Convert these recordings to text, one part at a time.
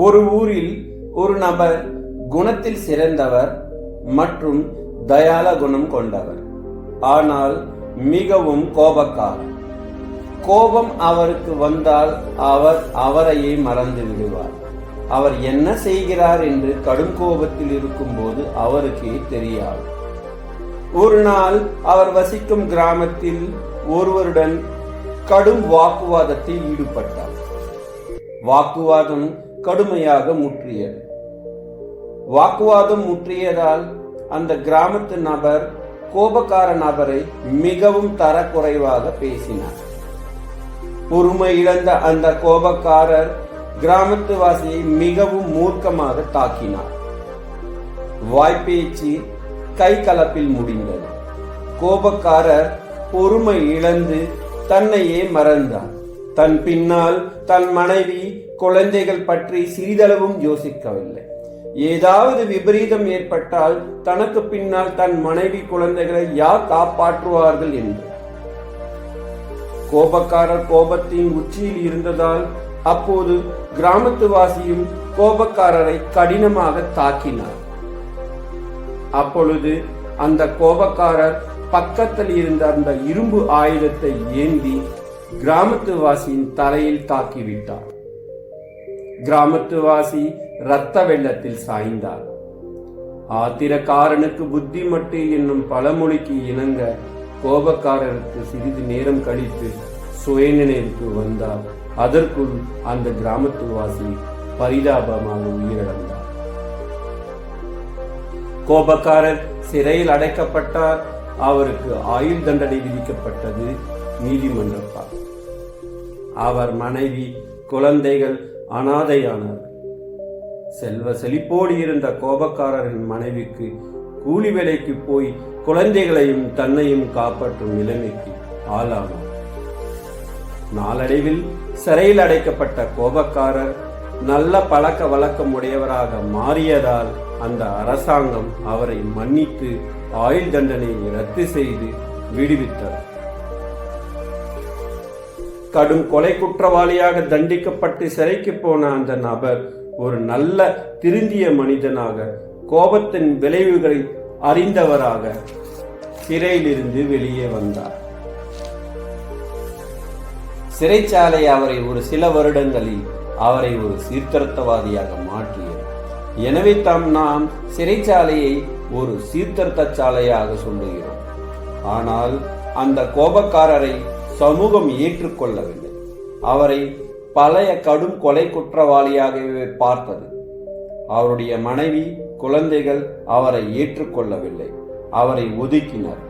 ஒரு ஊரில் ஒரு நபர் குணத்தில் சிறந்தவர் மற்றும் தயால குணம் கொண்டவர். ஆனால் மிகவும் கோபக்காரர். கோபம் அவருக்கு வந்தால் அவர் அவரையே மறந்து விடுவார். அவர் என்ன செய்கிறார் என்று கடும் கோபத்தில் இருக்கும்போது அவருக்கே தெரியாது. ஒரு நாள் அவர் வசிக்கும் கிராமத்தில் ஒருவருடன் கடும் வாக்குவாதத்தில் ஈடுபட்டார். வாக்குவாதம் கடுமையாக முற்றியது. வாக்குவாதம் முற்றியதால் அந்த கிராமத்து நபர் கோபக்கார நபரை மிகவும் தரக்குறைவாக பேசினார். பொறுமை இழந்த அந்த கோபக்காரர் கிராமத்து வாசியை மிகவும் மூர்க்கமாக தாக்கினார். வாய்ப்பேச்சு கை கலப்பில் முடிந்தது. கோபக்காரர் பொறுமை இழந்து தன்னையே மறந்தார். தன் பின்னால் தன் மனைவி குழந்தைகள் பற்றி சிறிதளவும் யோசிக்கவில்லை. ஏதாவது விபரீதம் ஏற்பட்டால் தனக்கு பின்னால் தன் மனைவி குழந்தைகளை யார் காப்பாற்றுவார்கள் என்று. கோபக்காரர் கோபத்தின் உச்சியில் இருந்ததால் அப்போது கிராமத்துவாசியும் கோபக்காரரை கடினமாக தாக்கினார். அப்பொழுது அந்த கோபக்காரர் பக்கத்தில் இருந்த அந்த இரும்பு ஆயுதத்தை ஏந்தி கிராமத்துவாசியின் தலையில் தாக்கிவிட்டார். கிராமத்துவாசி இரத்த வெள்ளத்தில் சாய்ந்தார். ஆத்திரக்காரனுக்கு புத்தி மட்டு என்னும் பழமொழிக்கு இணங்க கோபக்காரருக்கு சிறிது நேரம் கழித்து சுயநினைவுக்கு வந்தார். அதற்குள் அந்த கிராமத்துவாசி பரிதாபமாக உயிரிழந்தார். கோபக்காரர் சிறையில் அடைக்கப்பட்டார். அவருக்கு ஆயுள் தண்டனை விதிக்கப்பட்டது நீதிமன்றத்தால். அவர் மனைவி குழந்தைகள் அனாதையானார். செல்வ செழிப்போடு இருந்த கோபக்காரரின் மனைவிக்கு கூலி வேலைக்கு போய் குழந்தைகளையும் தன்னையும் காப்பாற்றும் நிலைமைக்கு ஆளானார். நாளடைவில் சிறையில் அடைக்கப்பட்ட கோபக்காரர் நல்ல பழக்க வழக்கம் உடையவராக மாறியதால் அந்த அரசாங்கம் அவரை மன்னித்து ஆயுள் தண்டனையை ரத்து செய்து விடுவித்தார். கடும் கொலை குற்றவாளியாக தண்டிக்கப்பட்டு சிறைக்கு போன அந்த நபர் ஒரு நல்ல திருந்திய மனிதனாக, கோபத்தின் விளைவுகளை அறிந்தவராக சிறையிலிருந்து வெளியே வந்தார். சிறைச்சாலை அவரை ஒரு சில வருடங்களில் அவரை ஒரு சீர்திருத்தவாதியாக மாற்றியது. எனவே நாம் சிறைச்சாலையை ஒரு சீர்திருத்த சாலையாக சொல்லுகிறோம். ஆனால் அந்த கோபக்காரரை சமூகம் ஏற்றுக்கொள்ளவில்லை. அவரை பழைய கடும் கொலை குற்றவாளியாகவே பார்த்தது. அவருடைய மனைவி குழந்தைகள் அவரை ஏற்றுக்கொள்ளவில்லை. அவரை ஒதுக்கினர்.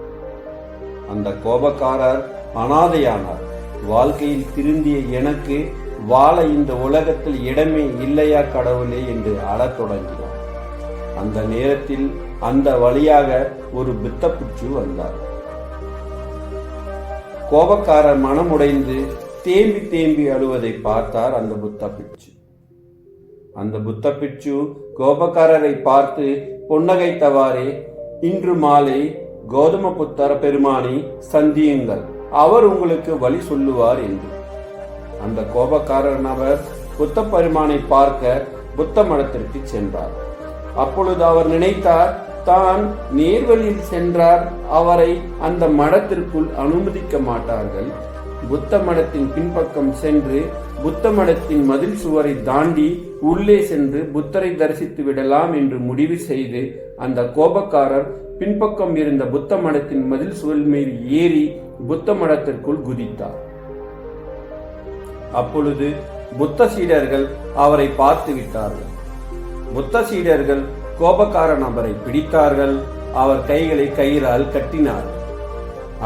அந்த கோபக்காரர் அனாதையானார். வாழ்க்கையில் திருந்திய எனக்கு வாழ இந்த உலகத்தில் இடமே இல்லையா கடவுளே என்று அழத் தொடங்கினார். அந்த நேரத்தில் அந்த வழியாக ஒரு பித்தப்பிச்சு வந்தார். கோபக்காரர் மனமுடைந்து தேம்பி தேம்பி அழுவதை பார்த்தார் அந்த புத்தப்பிச்சு. அந்த புத்தப்பிச்சு கோபக்காரரை பார்த்து புன்னகைத்தவாறே, இன்று மாலை கௌதம புத்தர பெருமானை சந்தியுங்கள், அவர் உங்களுக்கு வழி சொல்லுவார் என்று. அந்த கோபக்காரர் நபர் புத்த பெருமானை பார்க்க புத்த மடத்திற்கு சென்றார். அப்பொழுது அவர் நினைத்தார், தான் நேர்வழியில் சென்றார், அவரை அந்த மடத்திற்குள் அனுமதிக்க மாட்டார்கள். புத்த மடத்தின் பின்பக்கம் சென்று புத்த மடத்தின் மதில் சுவரை தாண்டி உள்ளே சென்று புத்தரை தரிசித்து விடலாம் என்று முடிவு செய்து அந்த கோபக்காரர் பின்பக்கம் இருந்த புத்த மடத்தின் மதில் சுவர் மீது ஏறி புத்த மடத்திற்குள் குதித்தார். அப்பொழுது புத்த சீடர்கள் அவரை பார்த்து விட்டார்கள். புத்த சீடர்கள் கோபக்கார நபரை பிடித்தார்கள். அவர் கைகளை கயிறால் கட்டினார்கள்.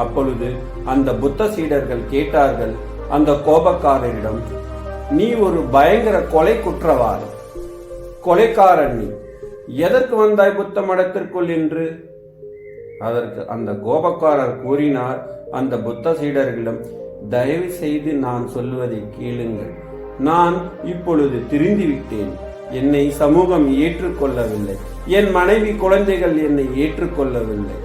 அப்பொழுது அந்த புத்த சீடர்கள் கேட்டார்கள் அந்த கோபக்காரரிடம், நீ ஒரு பயங்கர கொலை குற்றவாளி, கொலைக்காரன், நீ எதற்கு வந்தாய் புத்த மடத்திற்குள் என்று. அதற்கு அந்த கோபக்காரர் கூறினார் அந்த புத்த சீடர்களிடம், தயவு செய்து நான் சொல்வதை கேளுங்கள். நான் இப்பொழுது திருந்திவிட்டேன். என்னை சமூகம் ஏற்றுக்கொள்ளவில்லை. என் மனைவி குழந்தைகள் என்னை ஏற்றுக்கொள்ளவில்லை.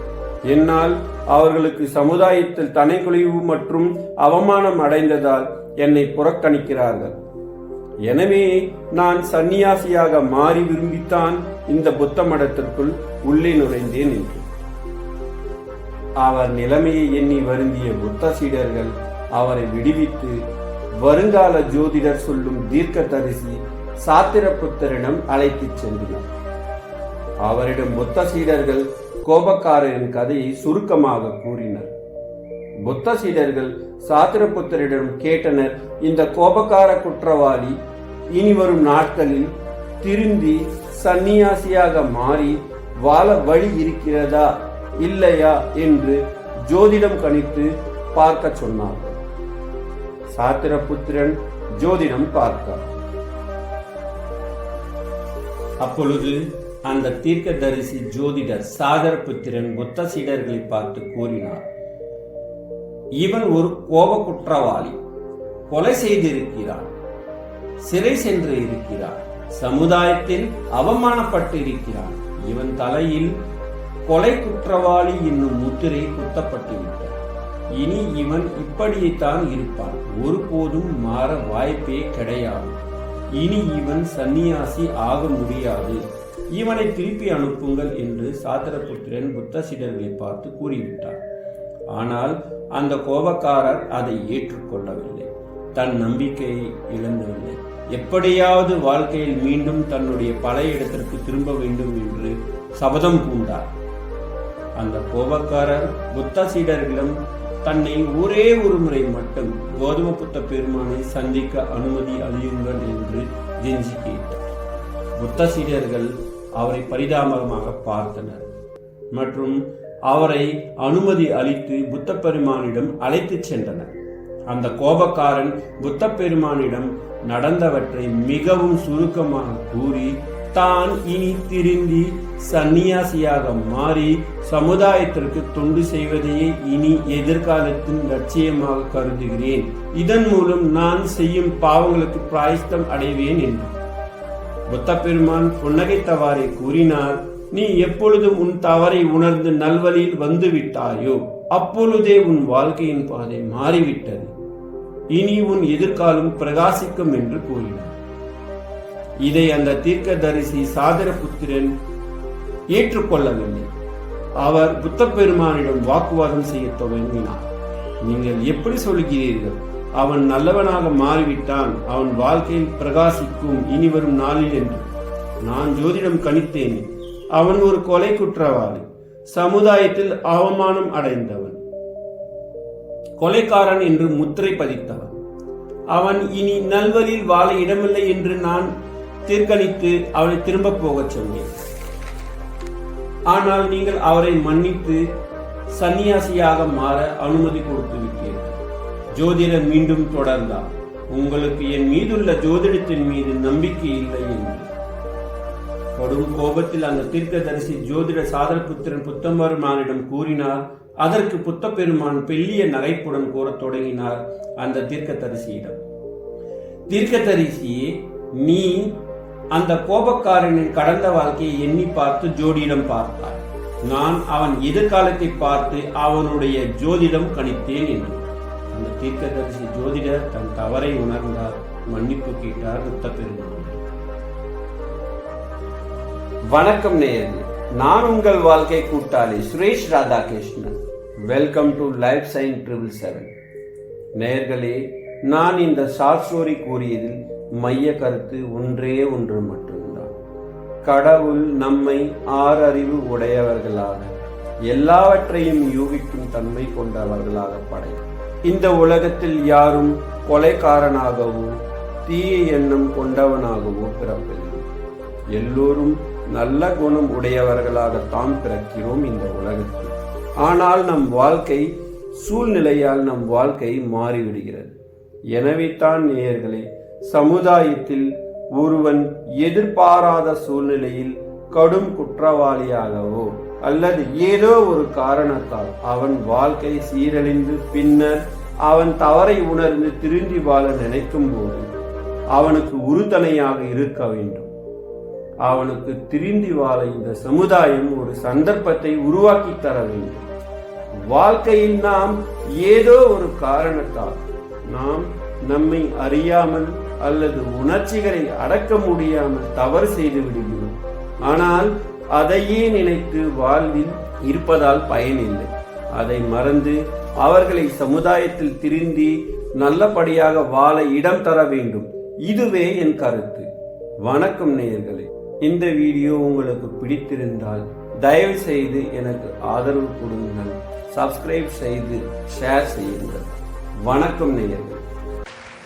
என்னால் அவர்களுக்கு சமுதாயத்தில் தனிக்குழிவு மற்றும் அவமானம் அடைந்ததால் என்னை புறக்கணிக்கிறார்கள். எனவே நான் சந்நியாசியாக மாறி விரும்பித்தான் இந்த புத்த மடத்திற்குள் உள்ளே நுழைந்தேன் என்று. அவர் நிலைமையை எண்ணி வருந்திய புத்த சீடர்கள் அவரை விடுவித்து வருங்கால ஜோதிடர் சொல்லும் தீர்க்கதரிசி சாத்திரபுத்தரிடம் அழைத்துச் சென்றனர். அவரிடம் புத்த சீடர்கள் கோபக்காரரின் கதையை சுருக்கமாக கூறினர். புத்த சீடர்கள் சாத்திரபுத்தரிடம் கேட்டனர், இந்த கோபக்கார குற்றவாளி இனி வரும் நாட்களில் திருந்தி சந்நியாசியாக மாறி வாழ வழி இருக்கிறதா இல்லையா என்று ஜோதிடம் கணித்து பார்க்க சொன்னார். சாத்திரபுத்திரன் ஜோதிடம் பார்த்தார். அப்பொழுது அந்த தீர்க்கதரிசி ஜோதிடர் சாத்திரபுத்திரன் புத்த சீடர்களை பார்த்து கூறினார், இவன் ஒரு கோப குற்றவாளி, கொலை செய்திருக்கிறான், சிறை சென்று இருக்கிறான், சமுதாயத்தில் அவமானப்பட்டு இருக்கிறான். இவன் தலையில் கொலை குற்றவாளி என்னும் முத்திரை குத்தப்பட்டு விட்டான். இனி இவன் இப்படியேத்தான் இருப்பான், ஒருபோதும் மாற வாய்ப்பே கிடையாது. இனி இவன் சந்நியாசி ஆக முடியாது, இவனை திருப்பி அனுப்புங்கள் என்று சாத்திரபுத்திரன் புத்த சீடர்களை பார்த்து கூறிவிட்டார். ஆனால் அந்த கோபக்காரர் அதை ஏற்றுக்கொள்ளவில்லை, தன் நம்பிக்கையை இழந்தவில்லை. எப்படியாவது வாழ்க்கையில் மீண்டும் தன்னுடைய பழைய இடத்திற்கு திரும்ப வேண்டும் என்று சபதம் பூண்டார். அந்த கோபக்காரர் புத்த சீடர்களிடம் தன்னை ஒரே ஒரு முறை மட்டும் கௌதம புத்த பெருமானை சந்திக்க அனுமதி அளியுங்கள் என்று கெஞ்சி கேட்டார். புத்த சீடர்கள் அவரை பரிதாபமாக பார்த்தனர் மற்றும் அவரை அனுமதி அளித்து புத்த பெருமானிடம் அழைத்துச் சென்றனர். அந்த கோபக்காரன் புத்த பெருமானிடம் நடந்தவற்றை மிகவும் சுருக்கமாக கூறி, தான் இனி திருந்தி சந்நியாசியாக மாறி சமுதாயத்திற்கு தொண்டு செய்வதையே இனி எதிர்காலத்தின் லட்சியமாக கருதுகிறேன். இதன் மூலம் நான் செய்யும் பாவங்களுக்கு பிராயஷ்டம் அடைவேன் என்று புத்த பெருமான் புன்னகைத்தவாறே கூறினார், நீ எப்பொழுதும் உன் தவறை உணர்ந்து நல்வழியில் வந்து விட்டாயோ அப்பொழுதே உன் வாழ்க்கையின் பாதை மாறிவிட்டது. இனி உன் எதிர்காலம் பிரகாசிக்கும் என்று கூறினார். இதை அந்த தீர்க்கதரிசி சாத்திரபுத்திரன் ஏற்றுக்கொள்ளவில்லை. அவர் புத்த பெருமானிடம் வாக்குவாதம் செய்ய துவங்கினார். நீங்கள் எப்படி சொல்கிறீர்கள்? அவன் நல்லவனாக மாறிவிட்டான், அவன் வாழ்க்கையில் பிரகாசிக்கும் இனி வரும் நாளில் என்று நான் ஜோதிடம் கணித்தேன். அவன் ஒரு கொலை குற்றவாளி, சமுதாயத்தில் அவமானம் அடைந்தவன், கொலைக்காரன் என்று முத்திரை பதித்தவன். அவன் இனி நல்வழியில் வாழ இடமில்லை என்று நான் தீர்க்கணித்து அவனை திரும்ப போகச் சொன்னேன். ஆனால் நீங்கள் அவரை மன்னித்து சந்நியாசியாக மாற அனுமதி கொடுத்து விட்டீர்கள். ஜோதிடர் மீண்டும் தொடர்ந்தார், உங்களுக்கு என் மீதுள்ள ஜோதிடத்தின் மீது நம்பிக்கை இல்லை என்று. கடும் கோபத்தில் அந்த தீர்க்கதரிசி ஜோதிடர் சாத்திரபுத்திரன் புத்தபெருமானிடம் கூறினார். அதற்கு புத்த பெருமான் பெல்லிய நகைப்புடன் கூறத் தொடங்கினார் அந்த தீர்க்கதரிசியிடம், தீர்க்கதரிசியே, நீ அந்த கோபக்காரனின் கடந்த வாழ்க்கையை எண்ணி பார்த்து ஜோதிடம் பார்த்தார். நான் அவன் எதிர்காலத்தை பார்த்து அவனுடைய ஜோதிடம் கணித்தேன் என்று. அந்த தீர்க்கதரிசி ஜோதிடர் தன் தவறை உணர்ந்தார், மன்னிப்பு கேட்டார் புத்த பெருமான். வணக்கம் நேயர்களே, நான் உங்கள் வாழ்க்கை கூட்டாளி Suresh Radhakrishnan. Welcome to life sign 777. நேயர்களே, நான் இந்த ஷார்ட் ஸ்டோரி கூறியதில் மைய கருத்து ஒன்றே ஒன்று மட்டும்தான். கடவுள் நம்மை ஆறறிவு உடையவர்களாக, எல்லாவற்றையும் யூகிக்கும் தன்மை கொண்டவர்களாக படைத்தார். இந்த உலகத்தில் யாரும் கொலைக்காரனாகவோ தீய எண்ணம் கொண்டவனாகவோ பிறப்பதில்லை. எல்லோரும் நல்ல குணம் உடையவர்களாக தாம் பிறக்கிறோம் இந்த உலகத்தில். ஆனால் நம் வாழ்க்கை சூழ்நிலையால் நம் வாழ்க்கை மாறிவிடுகிறது. எனவே தான் நேயர்களே, சமுதாயத்தில் ஒருவன் எதிர்பாராத சூழ்நிலையில் கடும் குற்றவாளியாகவோ அல்லது ஏதோ ஒரு காரணத்தால் அவன் வாழ்க்கை சீரழிந்து பின்னர் அவன் தவறை உணர்ந்து திரும்பி வாழ நினைக்கும் போது அவனுக்கு உறுதுணையாக இருக்க வேண்டும். அவனுக்கு திரும்பி வாழ இந்த சமுதாயம் ஒரு சந்தர்ப்பத்தை உருவாக்கி தர வேண்டும். வாழ்க்கையில் நாம் ஏதோ ஒரு காரணத்தால் நாம் நம்மை அறியாமல் அல்லது உணர்ச்சிகளை அடக்க முடியாமல் தவறு செய்து விடுகிறோம். ஆனால் அதையே நினைத்து வாழ்வில் இருப்பதால் பயனில்லை. அதை மறந்து அவர்களை சமுதாயத்தில் திருந்தி நல்லபடியாக வாழ இடம் தர வேண்டும். இதுவே என் கருத்து. வணக்கம் நேயர்களே. இந்த வீடியோ உங்களுக்கு பிடித்திருந்தால் தயவு செய்து எனக்கு ஆதரவு கொடுங்கள். சப்ஸ்கிரைப் செய்து ஷேர் செய்யுங்கள். வணக்கம் நேயர்களே.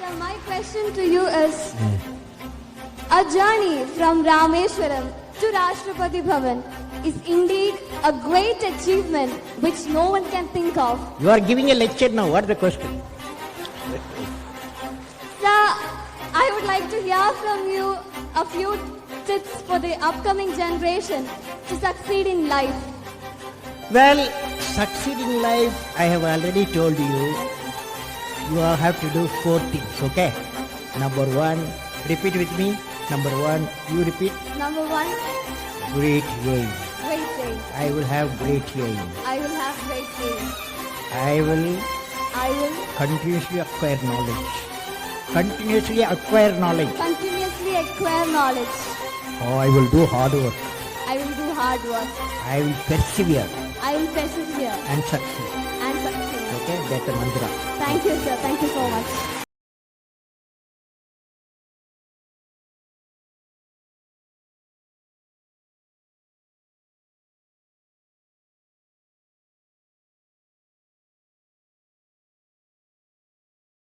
So my question to you is, a journey from Rameshwaram to Rashtrapati Bhavan is indeed a great achievement which no one can think of. You are giving a lecture now. What is the question? Sir, I would like to hear from you a few tips for the upcoming generation to succeed in life. Well, succeed in life, I have already told you. You have to do 4 things, okay? Number 1, repeat with me. Number 1, you repeat. Number 1, Great aim. great aim. I will have great aim. I will have great aim. I will I will continuously acquire knowledge. Continuously acquire knowledge. continuously acquire knowledge. Oh, I will do hard work. I will do hard work. I will persevere I will persevere and succeed. and succeed. Okay, that's the mantra. Thank you, sir. Thank you so much.